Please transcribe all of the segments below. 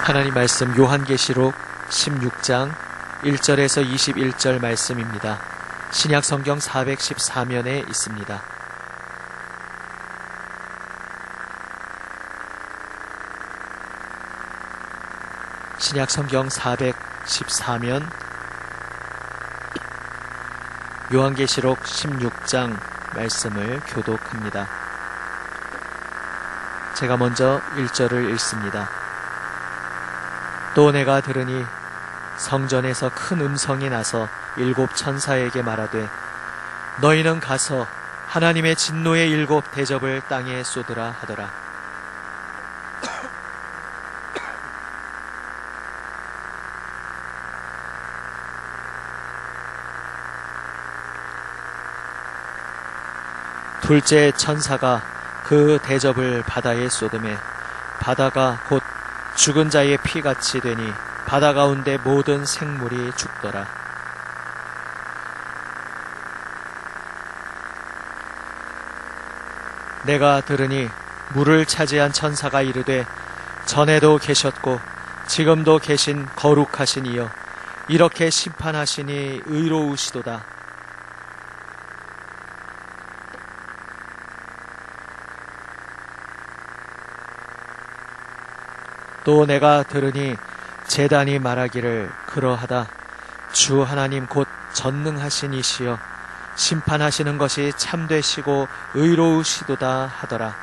하나님 말씀 요한계시록 16장 1절에서 21절 말씀입니다. 신약 성경 414면에 있습니다. 신약 성경 414면 요한계시록 16장 말씀을 교독합니다. 제가 먼저 1절을 읽습니다. 또 내가 들으니 성전에서 큰 음성이 나서 7 천사에게 말하되 너희는 가서 하나님의 진노의 7 대접을 땅에 쏟으라 하더라. 둘째 천사가 그 대접을 바다에 쏟음에 바다가 곧 죽은 자의 피같이 되니 바다 가운데 모든 생물이 죽더라. 내가 들으니 물을 차지한 천사가 이르되 전에도 계셨고 지금도 계신 거룩하신 이여 이렇게 심판하시니 의로우시도다. 또 내가 들으니 제단이 말하기를 그러하다. 주 하나님 곧 전능하신 이시여 심판하시는 것이 참되시고 의로우시도다 하더라.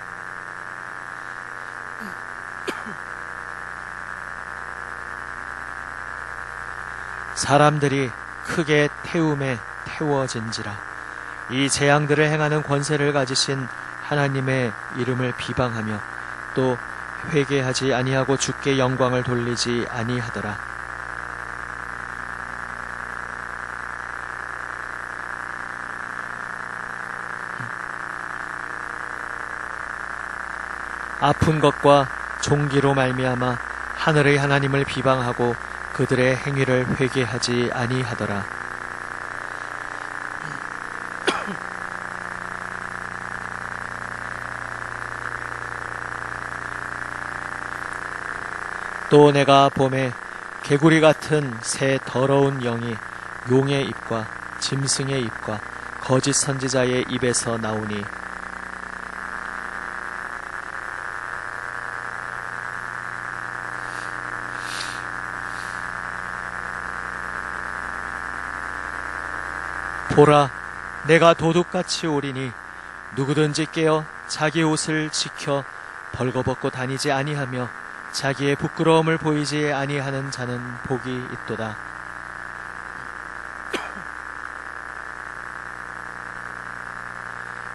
사람들이 크게 태움에 태워진지라. 이 재앙들을 행하는 권세를 가지신 하나님의 이름을 비방하며 또 회개하지 아니하고 주께 영광을 돌리지 아니하더라. 아픈 것과 종기로 말미암아 하늘의 하나님을 비방하고 그들의 행위를 회개하지 아니하더라. 또 내가 봄에 개구리 같은 새 더러운 영이 용의 입과 짐승의 입과 거짓 선지자의 입에서 나오니 보라, 내가 도둑같이 오리니 누구든지 깨어 자기 옷을 지켜 벌거벗고 다니지 아니하며 자기의 부끄러움을 보이지 아니하는 자는 복이 있도다.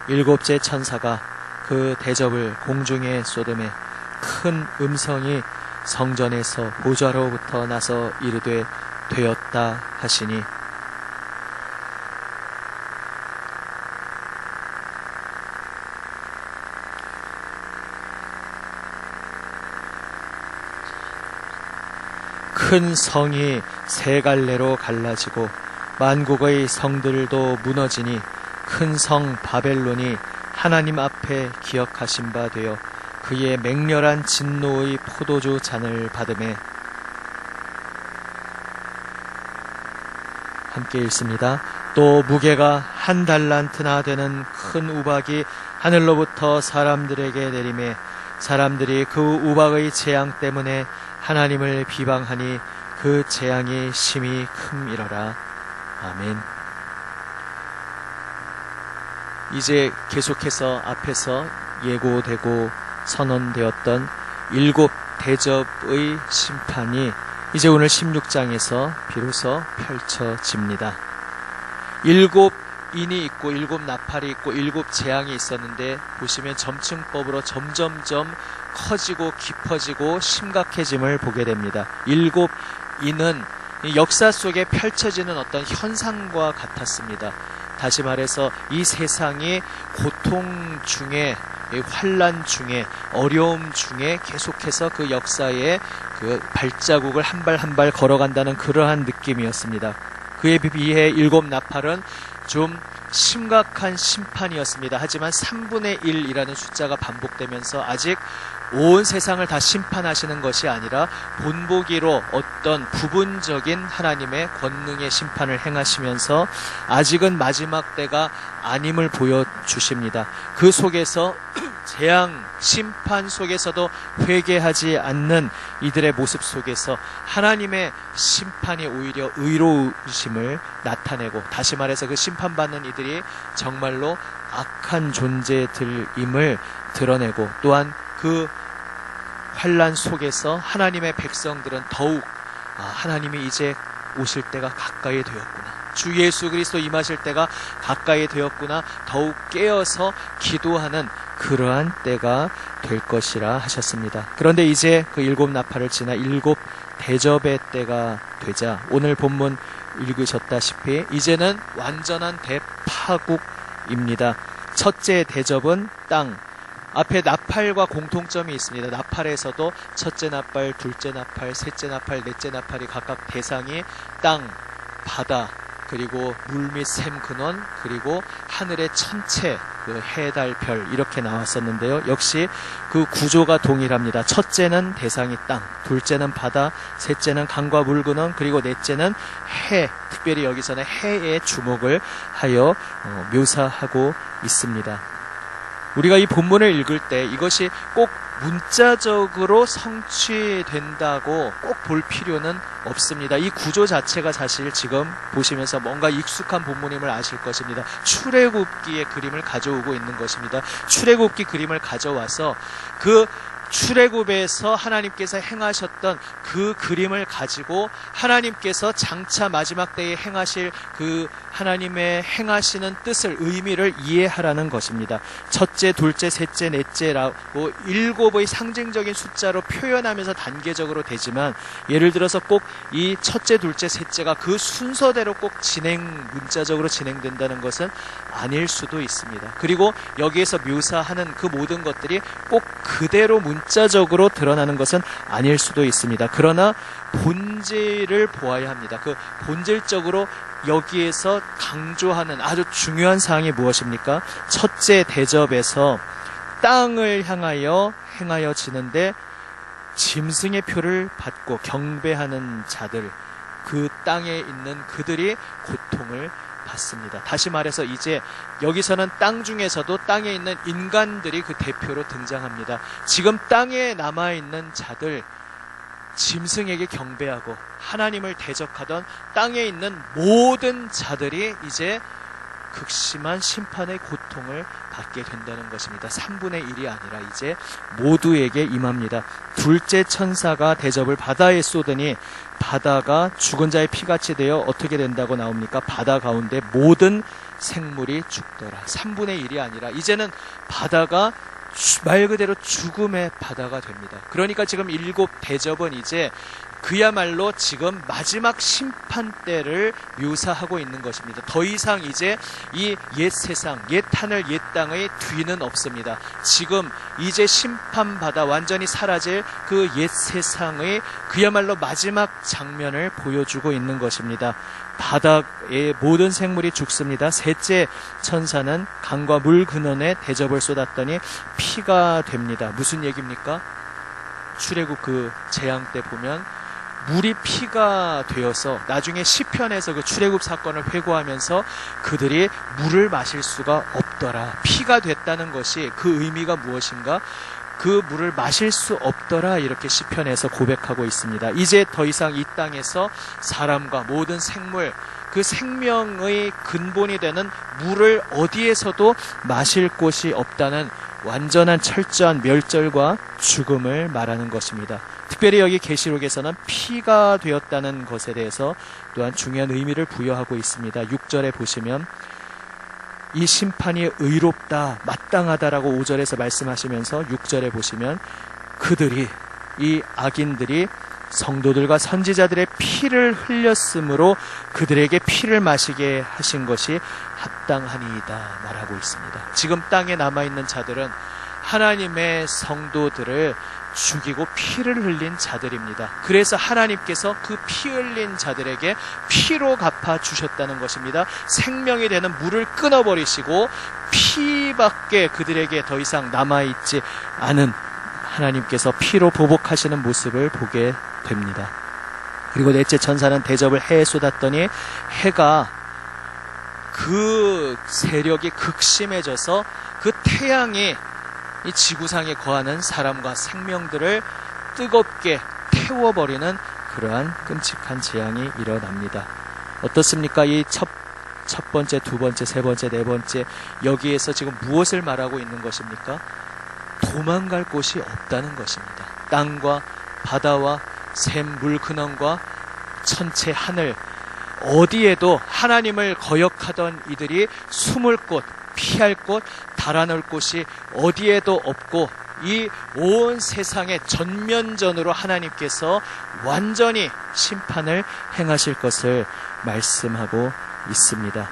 일곱째 천사가 그 대접을 공중에 쏟음에 큰 음성이 성전에서 보좌로부터 나서 이르되 되었다 하시니 큰 성이 세 갈래로 갈라지고 만국의 성들도 무너지니 큰 성 바벨론이 하나님 앞에 기억하신 바 되어 그의 맹렬한 진노의 포도주 잔을 받음에 함께 읽습니다. 또 무게가 1 달란트나 되는 큰 우박이 하늘로부터 사람들에게 내림에 사람들이 그 우박의 재앙 때문에 하나님을 비방하니 그 재앙이 심히 큼이러라. 아멘. 이제 계속해서 앞에서 예고되고 선언되었던 7 대접의 심판이 이제 오늘 16장에서 비로소 펼쳐집니다. 7 인이 있고 7 나팔이 있고 7 재앙이 있었는데 보시면 점층법으로 점점점 커지고 깊어지고 심각해짐을 보게 됩니다. 7 인은 역사 속에 펼쳐지는 어떤 현상과 같았습니다. 다시 말해서 이 세상이 고통 중에 환난 중에 어려움 중에 계속해서 그 역사의 그 발자국을 한 발 한 발 걸어간다는 그러한 느낌이었습니다. 그에 비해 7 나팔은 좀 심각한 심판이었습니다. 하지만 3분의 1이라는 숫자가 반복되면서 아직 온 세상을 다 심판하시는 것이 아니라 본보기로 어떤 부분적인 하나님의 권능의 심판을 행하시면서 아직은 마지막 때가 아님을 보여주십니다. 그 속에서 재앙, 심판 속에서도 회개하지 않는 이들의 모습 속에서 하나님의 심판이 오히려 의로우심을 나타내고, 다시 말해서 그 심판받는 이들이 정말로 악한 존재들임을 드러내고, 또한 그 환난 속에서 하나님의 백성들은 더욱 하나님이 이제 오실 때가 가까이 되었구나, 주 예수 그리스도 임하실 때가 가까이 되었구나, 더욱 깨어서 기도하는 그러한 때가 될 것이라 하셨습니다. 그런데 이제 그 7 나팔을 지나 7 대접의 때가 되자 오늘 본문 읽으셨다시피 이제는 완전한 대파국입니다. 첫째 대접은 땅. 앞에 나팔과 공통점이 있습니다. 나팔에서도 첫째 나팔, 둘째 나팔, 셋째 나팔, 넷째 나팔이 각각 대상이 땅, 바다, 그리고 물 및 샘 근원, 그리고 하늘의 천체, 그 해, 달, 별 이렇게 나왔었는데요. 역시 그 구조가 동일합니다. 첫째는 대상이 땅, 둘째는 바다, 셋째는 강과 물 근원, 그리고 넷째는 해, 특별히 여기서는 해에 주목을 하여 묘사하고 있습니다. 우리가 이 본문을 읽을 때 이것이 꼭 문자적으로 성취된다고 꼭 볼 필요는 없습니다. 이 구조 자체가 사실 지금 보시면서 뭔가 익숙한 본문임을 아실 것입니다. 출애굽기의 그림을 가져오고 있는 것입니다. 출애굽기 그림을 가져와서 그 출애굽에서 하나님께서 행하셨던 그 그림을 가지고 하나님께서 장차 마지막 때에 행하실 그 하나님의 행하시는 뜻을, 의미를 이해하라는 것입니다. 첫째, 둘째, 셋째, 넷째라고 7의 상징적인 숫자로 표현하면서 단계적으로 되지만, 예를 들어서 꼭 이 첫째, 둘째, 셋째가 그 순서대로 꼭 문자적으로 진행된다는 것은 아닐 수도 있습니다. 그리고 여기에서 묘사하는 그 모든 것들이 꼭 그대로 문자적으로 드러나는 것은 아닐 수도 있습니다. 그러나 본질을 보아야 합니다. 그 본질적으로 여기에서 강조하는 아주 중요한 사항이 무엇입니까? 첫째 대접에서 땅을 향하여 행하여지는데 짐승의 표를 받고 경배하는 자들, 그 땅에 있는 그들이 고통을 받습니다. 다시 말해서 이제 여기서는 땅 중에서도 땅에 있는 인간들이 그 대표로 등장합니다. 지금 땅에 남아있는 자들, 짐승에게 경배하고 하나님을 대적하던 땅에 있는 모든 자들이 이제 극심한 심판의 고통을 받게 된다는 것입니다. 3분의 1이 아니라 이제 모두에게 임합니다. 둘째 천사가 대접을 바다에 쏟으니 바다가 죽은 자의 피같이 되어 어떻게 된다고 나옵니까? 바다 가운데 모든 생물이 죽더라. 3분의 1이 아니라 이제는 바다가 말 그대로 죽음의 바다가 됩니다. 그러니까 지금 7 대접은 이제 그야말로 지금 마지막 심판 때를 묘사하고 있는 것입니다. 더 이상 이제 이 옛 세상, 옛 하늘, 옛 땅의 뒤는 없습니다. 지금 이제 심판받아 완전히 사라질 그 옛 세상의 그야말로 마지막 장면을 보여주고 있는 것입니다. 바닥의 모든 생물이 죽습니다. 셋째 천사는 강과 물 근원에 대접을 쏟았더니 피가 됩니다. 무슨 얘기입니까? 출애굽 그 재앙 때 보면 물이 피가 되어서 나중에 시편에서 그 출애굽 사건을 회고하면서 그들이 물을 마실 수가 없더라. 피가 됐다는 것이 그 의미가 무엇인가? 그 물을 마실 수 없더라, 이렇게 시편에서 고백하고 있습니다. 이제 더 이상 이 땅에서 사람과 모든 생물, 그 생명의 근본이 되는 물을 어디에서도 마실 곳이 없다는 완전한 철저한 멸절과 죽음을 말하는 것입니다. 특별히 여기 계시록에서는 피가 되었다는 것에 대해서 또한 중요한 의미를 부여하고 있습니다. 6절에 보시면 이 심판이 의롭다, 마땅하다라고 5절에서 말씀하시면서 6절에 보시면 그들이, 이 악인들이 성도들과 선지자들의 피를 흘렸으므로 그들에게 피를 마시게 하신 것이 합당하니이다 말하고 있습니다. 지금 땅에 남아있는 자들은 하나님의 성도들을 죽이고 피를 흘린 자들입니다. 그래서 하나님께서 그 피 흘린 자들에게 피로 갚아 주셨다는 것입니다. 생명이 되는 물을 끊어버리시고 피밖에 그들에게 더 이상 남아있지 않은 하나님께서 피로 보복하시는 모습을 보게 됩니다. 그리고 넷째 천사는 대접을 해에 쏟았더니 해가 그 세력이 극심해져서 그 태양이 이 지구상에 거하는 사람과 생명들을 뜨겁게 태워버리는 그러한 끔찍한 재앙이 일어납니다. 어떻습니까? 이 첫 번째, 두 번째, 세 번째, 네 번째, 여기에서 지금 무엇을 말하고 있는 것입니까? 도망갈 곳이 없다는 것입니다. 땅과 바다와 샘 물 근원과 천체 하늘, 어디에도 하나님을 거역하던 이들이 숨을 곳, 피할 곳, 달아날 곳이 어디에도 없고, 이 온 세상의 전면전으로 하나님께서 완전히 심판을 행하실 것을 말씀하고 있습니다.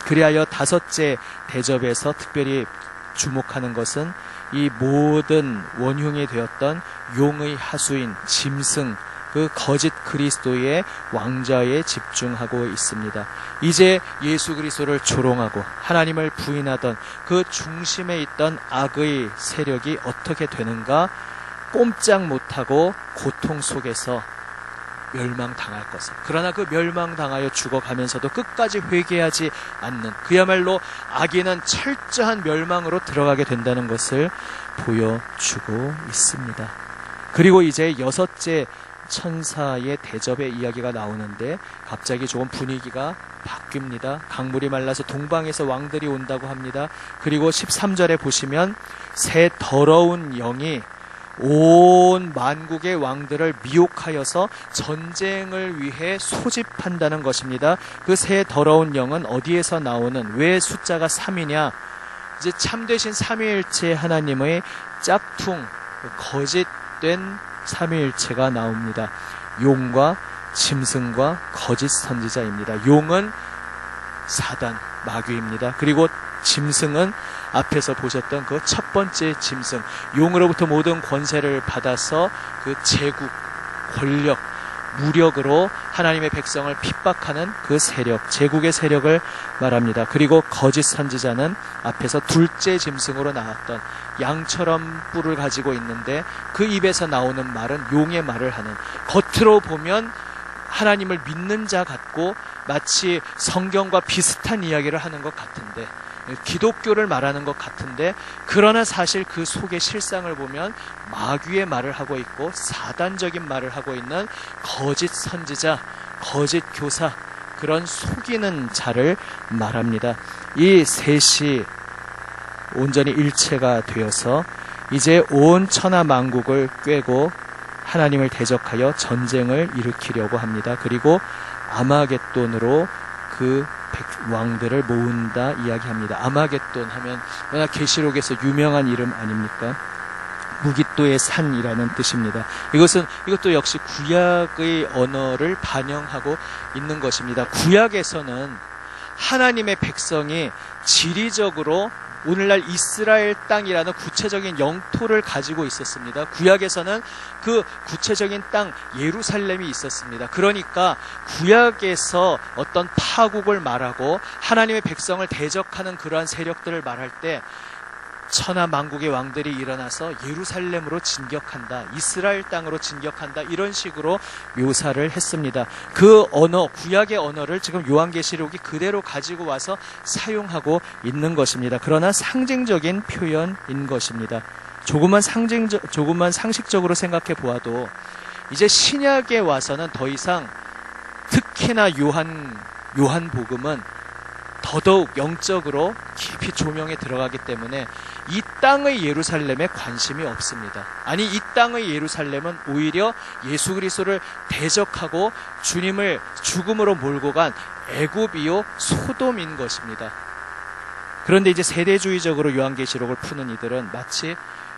그리하여 다섯째 대접에서 특별히 주목하는 것은 이 모든 원흉이 되었던 용의 하수인 짐승, 그 거짓 그리스도의 왕좌에 집중하고 있습니다. 이제 예수 그리스도를 조롱하고 하나님을 부인하던 그 중심에 있던 악의 세력이 어떻게 되는가, 꼼짝 못하고 고통 속에서 멸망당할 것을, 그러나 그 멸망당하여 죽어가면서도 끝까지 회개하지 않는, 그야말로 악인은 철저한 멸망으로 들어가게 된다는 것을 보여주고 있습니다. 그리고 이제 여섯째 천사의 대접의 이야기가 나오는데 갑자기 조금 분위기가 바뀝니다. 강물이 말라서 동방에서 왕들이 온다고 합니다. 그리고 13절에 보시면 새 더러운 영이 온 만국의 왕들을 미혹하여서 전쟁을 위해 소집한다는 것입니다. 그 새 더러운 영은 어디에서 나오는, 왜 숫자가 3이냐? 이제 참되신 삼위일체 하나님의 짝퉁, 거짓된 삼위일체가 나옵니다. 용과 짐승과 거짓 선지자입니다. 용은 사단, 마귀입니다. 그리고 짐승은 앞에서 보셨던 그 첫 번째 짐승, 용으로부터 모든 권세를 받아서 그 제국, 권력, 무력으로 하나님의 백성을 핍박하는 그 세력, 제국의 세력을 말합니다. 그리고 거짓 선지자는 앞에서 둘째 짐승으로 나왔던 양처럼 뿔을 가지고 있는데 그 입에서 나오는 말은 용의 말을 하는, 겉으로 보면 하나님을 믿는 자 같고 마치 성경과 비슷한 이야기를 하는 것 같은데, 기독교를 말하는 것 같은데, 그러나 사실 그 속의 실상을 보면 마귀의 말을 하고 있고 사단적인 말을 하고 있는 거짓 선지자, 거짓 교사, 그런 속이는 자를 말합니다. 이 셋이 온전히 일체가 되어서 이제 온 천하 만국을 꿰고 하나님을 대적하여 전쟁을 일으키려고 합니다. 그리고 아마겟돈으로 그 왕들을 모은다 이야기합니다. 아마겟돈 하면 워낙 계시록에서 유명한 이름 아닙니까? 무깃도의 산이라는 뜻입니다. 이것도 역시 구약의 언어를 반영하고 있는 것입니다. 구약에서는 하나님의 백성이 지리적으로 오늘날 이스라엘 땅이라는 구체적인 영토를 가지고 있었습니다. 구약에서는 그 구체적인 땅 예루살렘이 있었습니다. 그러니까 구약에서 어떤 파국을 말하고 하나님의 백성을 대적하는 그러한 세력들을 말할 때 천하 만국의 왕들이 일어나서 예루살렘으로 진격한다, 이스라엘 땅으로 진격한다, 이런 식으로 묘사를 했습니다. 그 언어, 구약의 언어를 지금 요한계시록이 그대로 가지고 와서 사용하고 있는 것입니다. 그러나 상징적인 표현인 것입니다. 조금만 상식적으로 생각해 보아도 이제 신약에 와서는 더 이상, 특히나 요한복음은 더더욱 영적으로 깊이 조명에 들어가기 때문에 이 땅의 예루살렘에 관심이 없습니다. 아니, 이 땅의 예루살렘은 오히려 예수 그리스도를 대적하고 주님을 죽음으로 몰고 간 애굽이요 소돔인 것입니다. 그런데 이제 세대주의적으로 요한계시록을 푸는 이들은 마치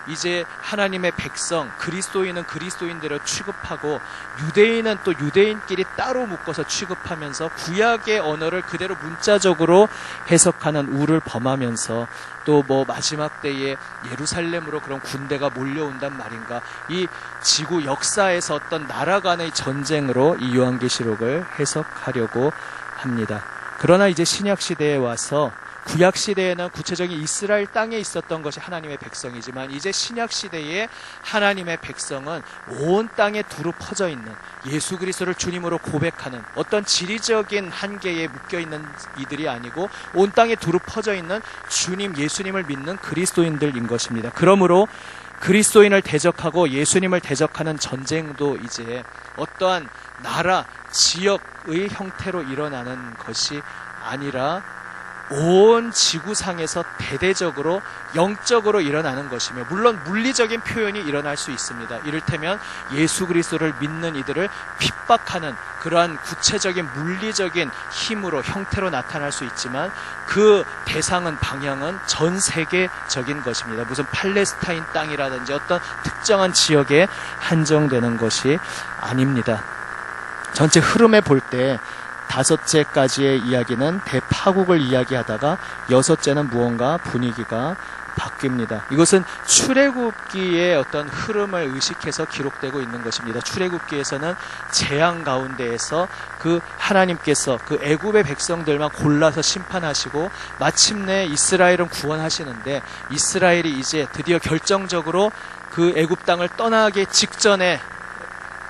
이제 하나님의 백성, 그리스도인은 그리스도인대로 취급하고 유대인은 또 유대인끼리 따로 묶어서 취급하면서 구약의 언어를 그대로 문자적으로 해석하는 우를 범하면서 또 마지막 때에 예루살렘으로 그런 군대가 몰려온단 말인가, 이 지구 역사에서 어떤 나라 간의 전쟁으로 이 요한계시록을 해석하려고 합니다. 그러나 이제 신약 시대에 와서 구약 시대에는 구체적인 이스라엘 땅에 있었던 것이 하나님의 백성이지만 이제 신약 시대에 하나님의 백성은 온 땅에 두루 퍼져 있는 예수 그리스도를 주님으로 고백하는 어떤 지리적인 한계에 묶여 있는 이들이 아니고 온 땅에 두루 퍼져 있는 주님 예수님을 믿는 그리스도인들인 것입니다. 그러므로 그리스도인을 대적하고 예수님을 대적하는 전쟁도 이제 어떠한 나라, 지역의 형태로 일어나는 것이 아니라 온 지구상에서 대대적으로 영적으로 일어나는 것이며, 물론 물리적인 표현이 일어날 수 있습니다. 이를테면 예수 그리스도를 믿는 이들을 핍박하는 그러한 구체적인 물리적인 힘으로 형태로 나타날 수 있지만 그 대상은 방향은 전 세계적인 것입니다. 무슨 팔레스타인 땅이라든지 어떤 특정한 지역에 한정되는 것이 아닙니다. 전체 흐름에 볼 때 5째까지의 이야기는 대파국을 이야기하다가 6째는 무언가 분위기가 바뀝니다. 이것은 출애굽기의 어떤 흐름을 의식해서 기록되고 있는 것입니다. 출애굽기에서는 재앙 가운데에서 그 하나님께서 그 애굽의 백성들만 골라서 심판하시고 마침내 이스라엘은 구원하시는데, 이스라엘이 이제 드디어 결정적으로 그 애굽 땅을 떠나기 직전에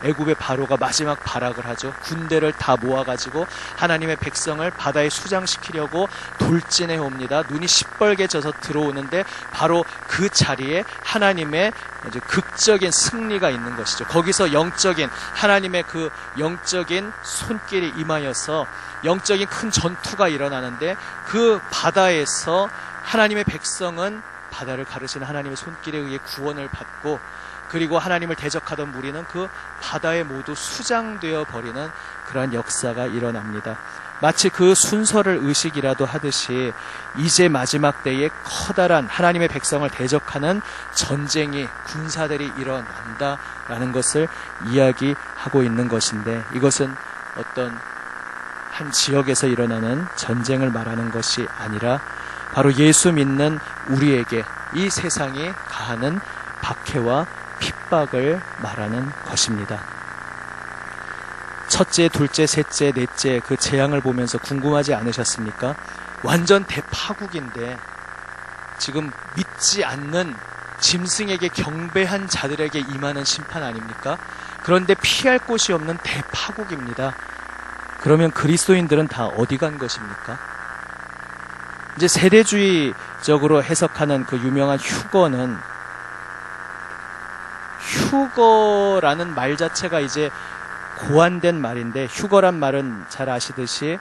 애굽의 바로가 마지막 발악을 하죠. 군대를 다 모아가지고 하나님의 백성을 바다에 수장시키려고 돌진해 옵니다. 눈이 시뻘게 져서 들어오는데 바로 그 자리에 하나님의 극적인 승리가 있는 것이죠. 거기서 영적인 하나님의 그 영적인 손길이 임하여서 영적인 큰 전투가 일어나는데, 그 바다에서 하나님의 백성은 바다를 가르치는 하나님의 손길에 의해 구원을 받고, 그리고 하나님을 대적하던 무리는 그 바다에 모두 수장되어 버리는 그러한 역사가 일어납니다. 마치 그 순서를 의식이라도 하듯이 이제 마지막 때에 커다란 하나님의 백성을 대적하는 전쟁이, 군사들이 일어난다라는 것을 이야기하고 있는 것인데, 이것은 어떤 한 지역에서 일어나는 전쟁을 말하는 것이 아니라 바로 예수 믿는 우리에게 이 세상이 가하는 박해와 핍박을 말하는 것입니다. 첫째, 둘째, 셋째, 넷째 그 재앙을 보면서 궁금하지 않으셨습니까? 완전 대파국인데 지금 믿지 않는 짐승에게 경배한 자들에게 임하는 심판 아닙니까? 그런데 피할 곳이 없는 대파국입니다. 그러면 그리스도인들은 다 어디 간 것입니까? 이제 세대주의적으로 해석하는 그 유명한 휴거라는 말 자체가 이제 고안된 말인데, 휴거란 말은 잘 아시듯이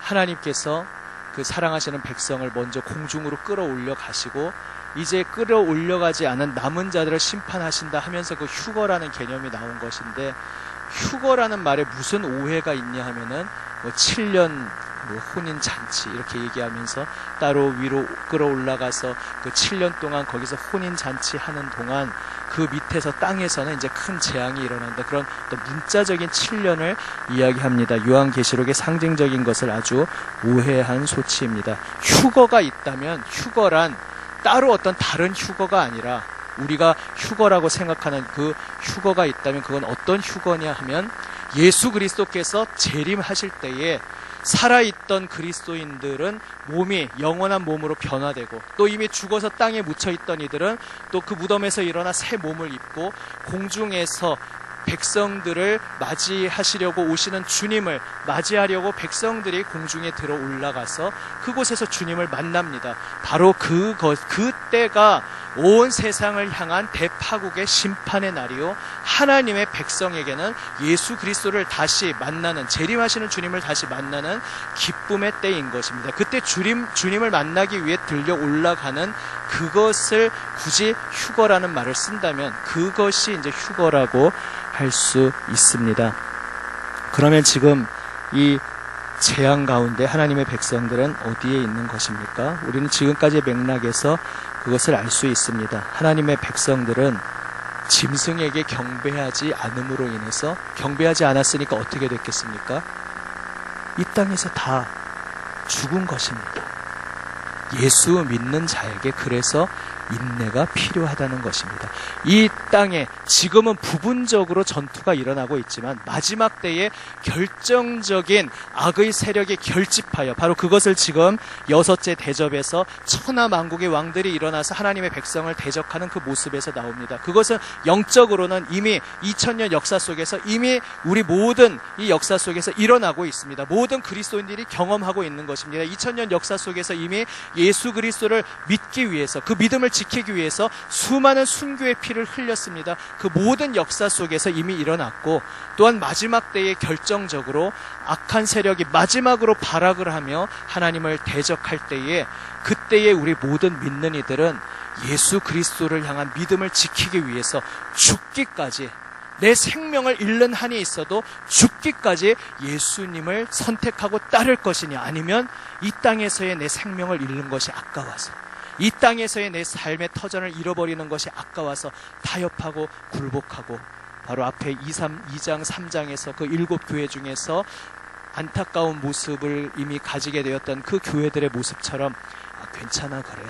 하나님께서 그 사랑하시는 백성을 먼저 공중으로 끌어올려 가시고 이제 끌어올려가지 않은 남은 자들을 심판하신다 하면서 그 휴거라는 개념이 나온 것인데, 휴거라는 말에 무슨 오해가 있냐 하면은 7년 혼인 잔치 이렇게 얘기하면서 따로 위로 끌어올라가서 그 7년 동안 거기서 혼인 잔치 하는 동안 그 밑에서 땅에서는 이제 큰 재앙이 일어난다, 그런 또 문자적인 7년을 이야기합니다. 요한계시록의 상징적인 것을 아주 오해한 소치입니다. 휴거가 있다면 휴거란 따로 어떤 다른 휴거가 아니라, 우리가 휴거라고 생각하는 그 휴거가 있다면 그건 어떤 휴거냐 하면, 예수 그리스도께서 재림하실 때에 살아있던 그리스도인들은 몸이 영원한 몸으로 변화되고, 또 이미 죽어서 땅에 묻혀있던 이들은 또 그 무덤에서 일어나 새 몸을 입고 공중에서 백성들을 맞이하시려고 오시는 주님을 맞이하려고 백성들이 공중에 들어 올라가서 그곳에서 주님을 만납니다. 바로 그때가 온 세상을 향한 대파국의 심판의 날이요, 하나님의 백성에게는 예수 그리스도를 다시 만나는, 재림하시는 주님을 다시 만나는 기쁨의 때인 것입니다. 그때 주님을 만나기 위해 들려 올라가는 그것을 굳이 휴거라는 말을 쓴다면 그것이 이제 휴거라고 할 수 있습니다. 그러면 지금 이 재앙 가운데 하나님의 백성들은 어디에 있는 것입니까? 우리는 지금까지의 맥락에서 그것을 알 수 있습니다. 하나님의 백성들은 짐승에게 경배하지 않음으로 인해서, 경배하지 않았으니까 어떻게 됐겠습니까? 이 땅에서 다 죽은 것입니다. 예수 믿는 자에게 그래서 인내가 필요하다는 것입니다. 이 땅에 지금은 부분적으로 전투가 일어나고 있지만 마지막 때에 결정적인 악의 세력이 결집하여 바로 그것을 지금 여섯째 대접에서 천하 만국의 왕들이 일어나서 하나님의 백성을 대적하는 그 모습에서 나옵니다. 그것은 영적으로는 이미 2000년 역사 속에서 이미 우리 모든 이 역사 속에서 일어나고 있습니다. 모든 그리스도인들이 경험하고 있는 것입니다. 2000년 역사 속에서 이미 예수 그리스도를 믿기 위해서 그 믿음을 지키기 위해서 수많은 순교의 피를 흘렸습니다. 그 모든 역사 속에서 이미 일어났고 또한 마지막 때에 결정적으로 악한 세력이 마지막으로 발악을 하며 하나님을 대적할 때에 그때에 우리 모든 믿는 이들은 예수 그리스도를 향한 믿음을 지키기 위해서 죽기까지 내 생명을 잃는 한이 있어도 죽기까지 예수님을 선택하고 따를 것이냐 아니면 이 땅에서의 내 생명을 잃는 것이 아까워서 이 땅에서의 내 삶의 터전을 잃어버리는 것이 아까워서 타협하고 굴복하고 바로 앞에 2장 3장에서 그 7교회 중에서 안타까운 모습을 이미 가지게 되었던 그 교회들의 모습처럼 괜찮아 그래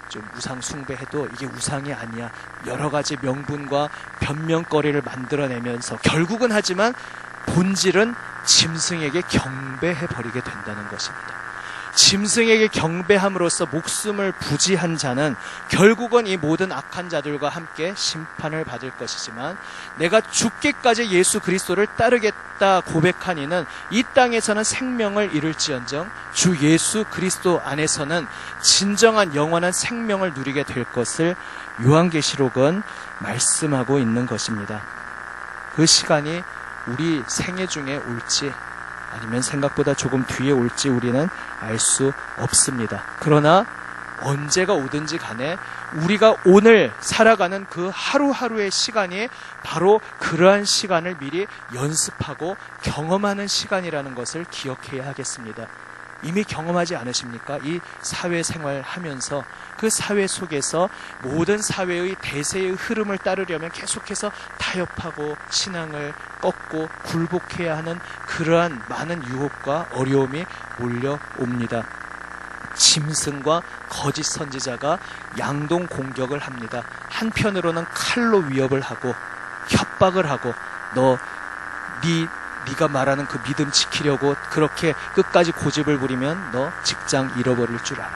좀 우상 숭배해도 이게 우상이 아니야 여러 가지 명분과 변명거리를 만들어내면서 결국은 하지만 본질은 짐승에게 경배해버리게 된다는 것입니다. 짐승에게 경배함으로써 목숨을 부지한 자는 결국은 이 모든 악한 자들과 함께 심판을 받을 것이지만 내가 죽기까지 예수 그리스도를 따르겠다 고백한 이는 이 땅에서는 생명을 잃을지언정 주 예수 그리스도 안에서는 진정한 영원한 생명을 누리게 될 것을 요한계시록은 말씀하고 있는 것입니다. 그 시간이 우리 생애 중에 올지 아니면 생각보다 조금 뒤에 올지 우리는 알 수 없습니다. 그러나 언제가 오든지 간에 우리가 오늘 살아가는 그 하루하루의 시간이 바로 그러한 시간을 미리 연습하고 경험하는 시간이라는 것을 기억해야 하겠습니다. 이미 경험하지 않으십니까? 이 사회생활 하면서 그 사회 속에서 모든 사회의 대세의 흐름을 따르려면 계속해서 타협하고 신앙을 꺾고 굴복해야 하는 그러한 많은 유혹과 어려움이 몰려옵니다. 짐승과 거짓 선지자가 양동 공격을 합니다. 한편으로는 칼로 위협을 하고 협박을 하고 네가 말하는 그 믿음 지키려고 그렇게 끝까지 고집을 부리면 너 직장 잃어버릴 줄 알아.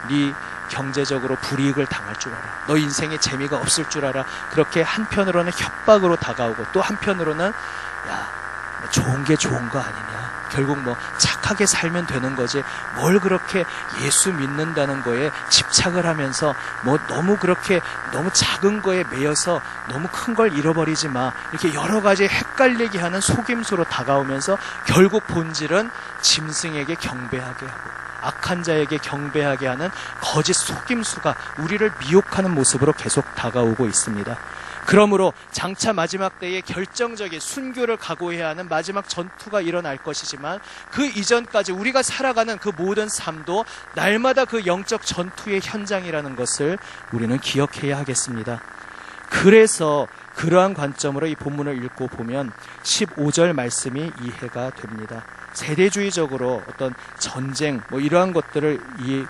네 경제적으로 불이익을 당할 줄 알아. 너 인생에 재미가 없을 줄 알아. 그렇게 한편으로는 협박으로 다가오고 또 한편으로는 야, 좋은 게 좋은 거 아니냐. 결국 착하게 살면 되는 거지. 뭘 그렇게 예수 믿는다는 거에 집착을 하면서 너무 그렇게 너무 작은 거에 매여서 너무 큰 걸 잃어버리지 마. 이렇게 여러 가지 헷갈리게 하는 속임수로 다가오면서 결국 본질은 짐승에게 경배하게 하고 악한 자에게 경배하게 하는 거짓 속임수가 우리를 미혹하는 모습으로 계속 다가오고 있습니다. 그러므로 장차 마지막 때에 결정적인 순교를 각오해야 하는 마지막 전투가 일어날 것이지만 그 이전까지 우리가 살아가는 그 모든 삶도 날마다 그 영적 전투의 현장이라는 것을 우리는 기억해야 하겠습니다. 그래서 그러한 관점으로 이 본문을 읽고 보면 15절 말씀이 이해가 됩니다. 세대주의적으로 어떤 전쟁 이러한 것들을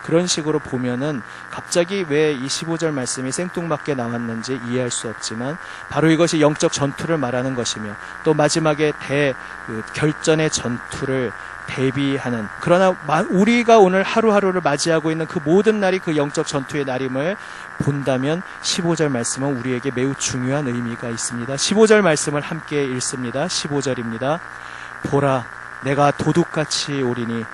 그런 식으로 보면은 갑자기 왜 이 15절 말씀이 생뚱맞게 나왔는지 이해할 수 없지만 바로 이것이 영적 전투를 말하는 것이며 또 마지막에 결전의 전투를 대비하는 그러나 우리가 오늘 하루하루를 맞이하고 있는 그 모든 날이 그 영적 전투의 날임을 본다면 15절 말씀은 우리에게 매우 중요한 의미가 있습니다. 15절 말씀을 함께 읽습니다. 15절입니다. 보라 내가 도둑같이 오리니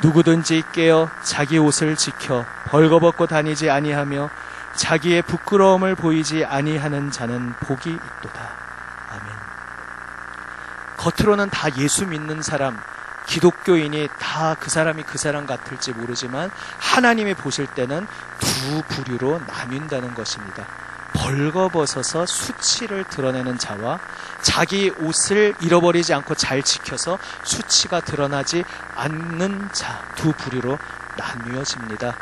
누구든지 깨어 자기 옷을 지켜 벌거벗고 다니지 아니하며 자기의 부끄러움을 보이지 아니하는 자는 복이 있도다. 아멘. 겉으로는 다 예수 믿는 사람 기독교인이 다 그 사람이 그 사람 같을지 모르지만 하나님이 보실 때는 두 부류로 나뉜다는 것입니다. 벌거벗어서 수치를 드러내는 자와 자기 옷을 잃어버리지 않고 잘 지켜서 수치가 드러나지 않는 자 두 부류로 나뉘어집니다.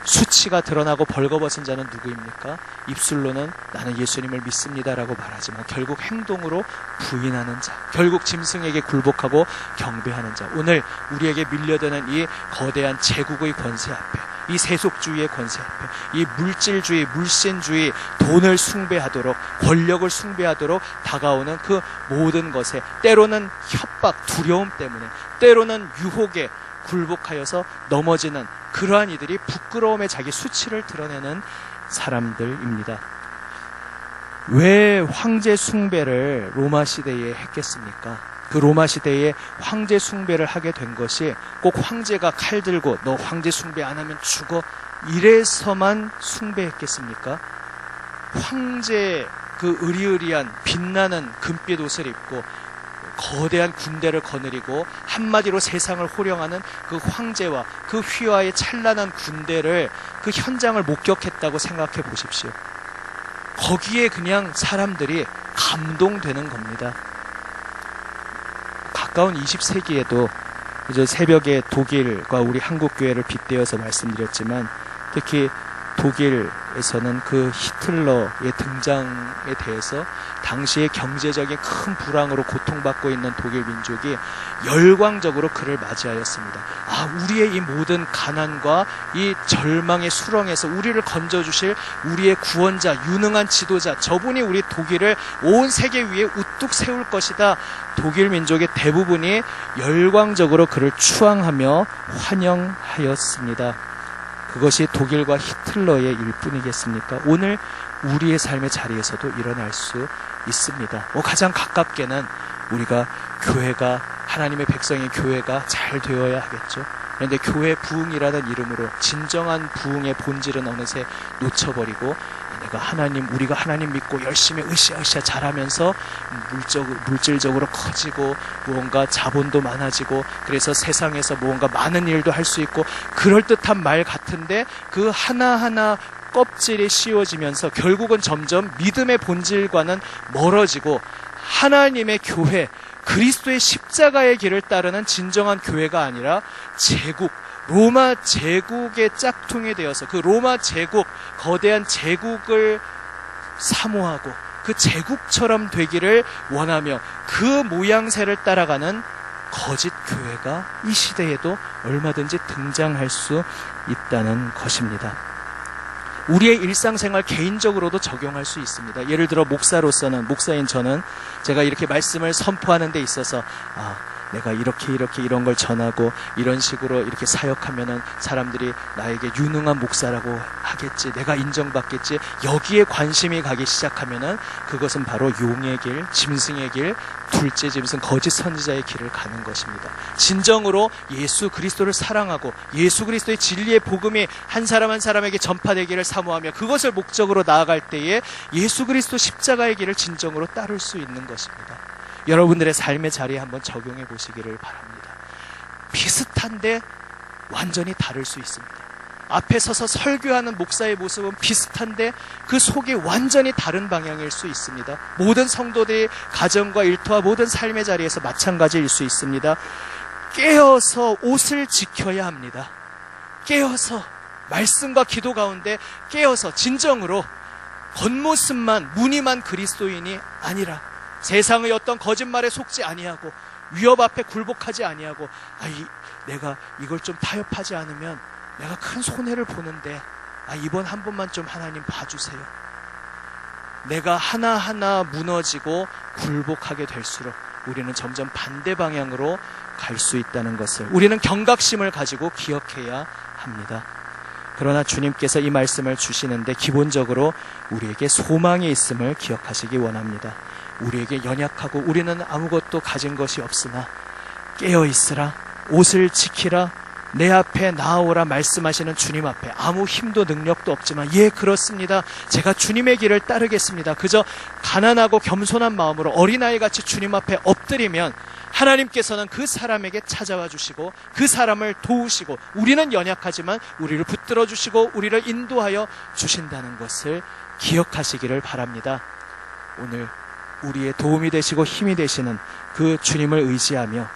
수치가 드러나고 벌거벗은 자는 누구입니까? 입술로는 나는 예수님을 믿습니다라고 말하지만 결국 행동으로 부인하는 자, 결국 짐승에게 굴복하고 경배하는 자. 오늘 우리에게 밀려드는 이 거대한 제국의 권세 앞에 이 세속주의의 권세 앞에, 이 물질주의, 물신주의, 돈을 숭배하도록, 권력을 숭배하도록 다가오는 그 모든 것에, 때로는 협박, 두려움 때문에, 때로는 유혹에 굴복하여서 넘어지는 그러한 이들이 부끄러움에 자기 수치를 드러내는 사람들입니다. 왜 황제 숭배를 로마 시대에 했겠습니까? 그 로마 시대에 황제 숭배를 하게 된 것이 꼭 황제가 칼 들고 너 황제 숭배 안 하면 죽어 이래서만 숭배했겠습니까? 황제 그 으리으리한 빛나는 금빛 옷을 입고 거대한 군대를 거느리고 한마디로 세상을 호령하는 그 황제와 그 휘하의 찬란한 군대를, 그 현장을 목격했다고 생각해 보십시오. 거기에 그냥 사람들이 감동되는 겁니다. 가까운 20세기에도 이제 새벽에 독일과 우리 한국 교회를 빗대어서 말씀드렸지만, 특히 독일에서는 그 히틀러의 등장에 대해서 당시의 경제적인 큰 불황으로 고통받고 있는 독일 민족이 열광적으로 그를 맞이하였습니다. 우리의 이 모든 가난과 이 절망의 수렁에서 우리를 건져주실 우리의 구원자, 유능한 지도자, 저분이 우리 독일을 온 세계 위에 우뚝 세울 것이다. 독일 민족의 대부분이 열광적으로 그를 추앙하며 환영하였습니다. 그것이 독일과 히틀러의 일뿐이겠습니까? 오늘 우리의 삶의 자리에서도 일어날 수 있습니다. 가장 가깝게는 우리가 교회가, 하나님의 백성인 교회가 잘 되어야 하겠죠. 그런데 교회 부흥이라는 이름으로 진정한 부흥의 본질은 어느새 놓쳐버리고, 우리가 하나님 믿고 열심히 으쌰으쌰 잘하면서 물질적으로 커지고 무언가 자본도 많아지고, 그래서 세상에서 무언가 많은 일도 할 수 있고, 그럴듯한 말 같은데 그 하나하나 껍질이 씌워지면서 결국은 점점 믿음의 본질과는 멀어지고, 하나님의 교회, 그리스도의 십자가의 길을 따르는 진정한 교회가 아니라 제국, 로마 제국의 짝퉁이 되어서 그 로마 제국, 거대한 제국을 사모하고 그 제국처럼 되기를 원하며 그 모양새를 따라가는 거짓 교회가 이 시대에도 얼마든지 등장할 수 있다는 것입니다. 우리의 일상생활 개인적으로도 적용할 수 있습니다. 예를 들어 목사인 저는 제가 이렇게 말씀을 선포하는 데 있어서 내가 이렇게 이런 걸 전하고 이런 식으로 이렇게 사역하면은 사람들이 나에게 유능한 목사라고 하겠지, 내가 인정받겠지, 여기에 관심이 가기 시작하면은 그것은 바로 용의 길, 짐승의 길, 둘째 짐승 거짓 선지자의 길을 가는 것입니다. 진정으로 예수 그리스도를 사랑하고 예수 그리스도의 진리의 복음이 한 사람 한 사람에게 전파되기를 사모하며 그것을 목적으로 나아갈 때에 예수 그리스도 십자가의 길을 진정으로 따를 수 있는 것입니다. 여러분들의 삶의 자리에 한번 적용해 보시기를 바랍니다. 비슷한데 완전히 다를 수 있습니다. 앞에 서서 설교하는 목사의 모습은 비슷한데 그 속이 완전히 다른 방향일 수 있습니다. 모든 성도들이 가정과 일터와 모든 삶의 자리에서 마찬가지일 수 있습니다. 깨어서 옷을 지켜야 합니다. 깨어서 말씀과 기도 가운데 깨어서 진정으로 겉모습만 무늬만 그리스도인이 아니라 세상의 어떤 거짓말에 속지 아니하고 위협 앞에 굴복하지 아니하고 내가 이걸 좀 타협하지 않으면 내가 큰 손해를 보는데 이번 한 번만 좀 하나님 봐주세요. 내가 하나하나 무너지고 굴복하게 될수록 우리는 점점 반대 방향으로 갈 수 있다는 것을 우리는 경각심을 가지고 기억해야 합니다. 그러나 주님께서 이 말씀을 주시는데 기본적으로 우리에게 소망이 있음을 기억하시기 원합니다. 우리에게 연약하고 우리는 아무것도 가진 것이 없으나 깨어있으라, 옷을 지키라, 내 앞에 나아오라 말씀하시는 주님 앞에 아무 힘도 능력도 없지만 그렇습니다. 제가 주님의 길을 따르겠습니다. 그저 가난하고 겸손한 마음으로 어린아이같이 주님 앞에 엎드리면 하나님께서는 그 사람에게 찾아와 주시고 그 사람을 도우시고 우리는 연약하지만 우리를 붙들어 주시고 우리를 인도하여 주신다는 것을 기억하시기를 바랍니다. 오늘 우리의 도움이 되시고 힘이 되시는 그 주님을 의지하며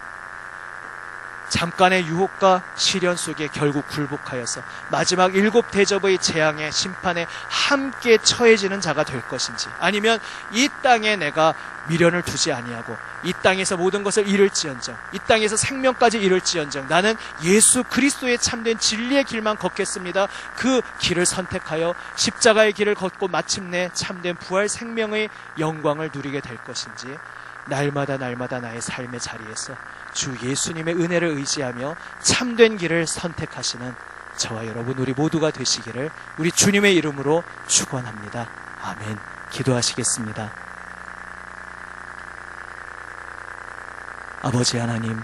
잠깐의 유혹과 시련 속에 결국 굴복하여서 마지막 7 대접의 재앙의 심판에 함께 처해지는 자가 될 것인지, 아니면 이 땅에 내가 미련을 두지 아니하고 이 땅에서 모든 것을 잃을지언정, 이 땅에서 생명까지 잃을지언정 나는 예수 그리스도의 참된 진리의 길만 걷겠습니다, 그 길을 선택하여 십자가의 길을 걷고 마침내 참된 부활 생명의 영광을 누리게 될 것인지, 날마다 나의 삶의 자리에서 주 예수님의 은혜를 의지하며 참된 길을 선택하시는 저와 여러분 우리 모두가 되시기를 우리 주님의 이름으로 축원합니다. 아멘. 기도하시겠습니다. 아버지 하나님,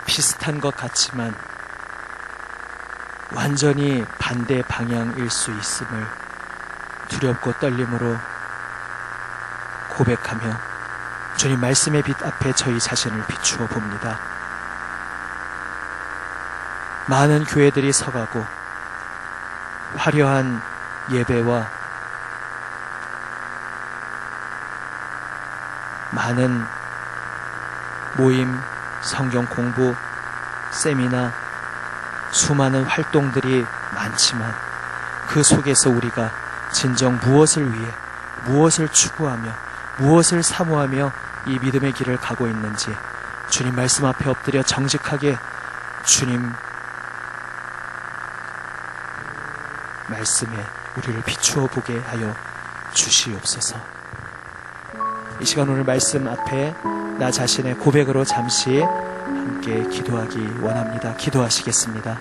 비슷한 것 같지만 완전히 반대 방향일 수 있음을 두렵고 떨림으로 고백하며 주님 말씀의 빛 앞에 저희 자신을 비추어 봅니다. 많은 교회들이 서가고 화려한 예배와 많은 모임, 성경 공부, 세미나, 수많은 활동들이 많지만 그 속에서 우리가 진정 무엇을 위해, 무엇을 추구하며, 무엇을 사모하며 이 믿음의 길을 가고 있는지 주님 말씀 앞에 엎드려 정직하게 주님 말씀에 우리를 비추어 보게 하여 주시옵소서. 이 시간 오늘 말씀 앞에 나 자신의 고백으로 잠시 함께 기도하기 원합니다. 기도하시겠습니다.